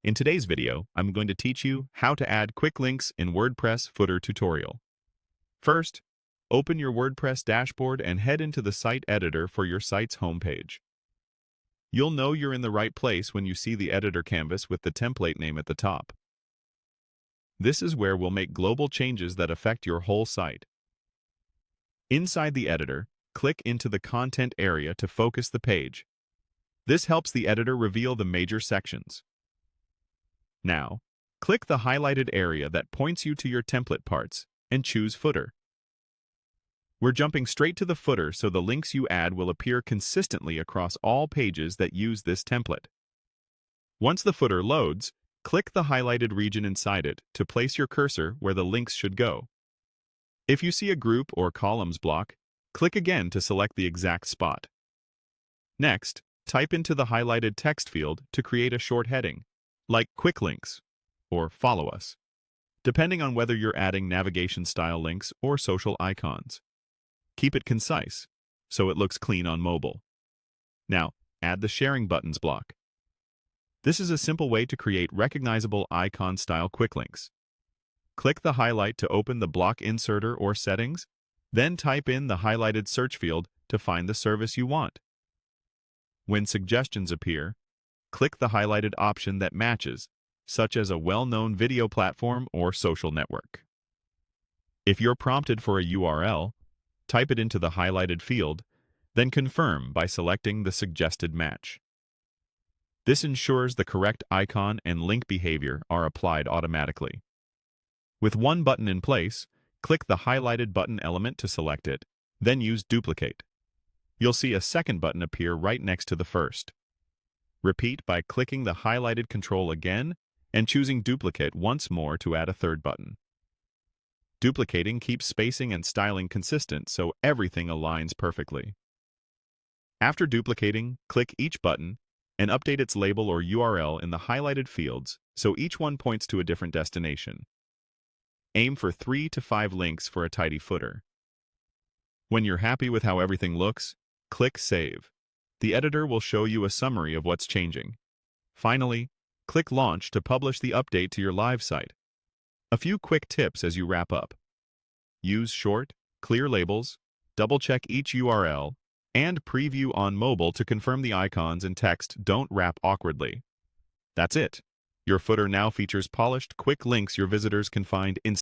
In today's video, I'm going to teach you how to add quick links in WordPress footer tutorial. First, open your WordPress dashboard and head into the site editor for your site's homepage. You'll know you're in the right place when you see the editor canvas with the template name at the top. This is where we'll make global changes that affect your whole site. Inside the editor, click into the content area to focus the page. This helps the editor reveal the major sections. Now, click the highlighted area that points you to your template parts and choose Footer. We're jumping straight to the footer so the links you add will appear consistently across all pages that use this template. Once the footer loads, click the highlighted region inside it to place your cursor where the links should go. If you see a group or columns block, click again to select the exact spot. Next, type into the highlighted text field to create a short heading, like Quick Links or Follow Us, depending on whether you're adding navigation-style links or social icons. Keep it concise, so it looks clean on mobile. Now, add the Sharing Buttons block. This is a simple way to create recognizable icon-style quick links. Click the highlight to open the block inserter or settings, then type in the highlighted search field to find the service you want. When suggestions appear, click the highlighted option that matches, such as a well-known video platform or social network. If you're prompted for a URL, type it into the highlighted field, then confirm by selecting the suggested match. This ensures the correct icon and link behavior are applied automatically. With one button in place, click the highlighted button element to select it, then use Duplicate. You'll see a second button appear right next to the first. Repeat by clicking the highlighted control again and choosing Duplicate once more to add a third button. Duplicating keeps spacing and styling consistent so everything aligns perfectly. After duplicating, click each button and update its label or URL in the highlighted fields so each one points to a different destination. Aim for 3 to 5 links for a tidy footer. When you're happy with how everything looks, click Save. The editor will show you a summary of what's changing. Finally, click Launch to publish the update to your live site. A few quick tips as you wrap up. Use short, clear labels, double-check each URL, and preview on mobile to confirm the icons and text don't wrap awkwardly. That's it. Your footer now features polished, quick links your visitors can find instantly.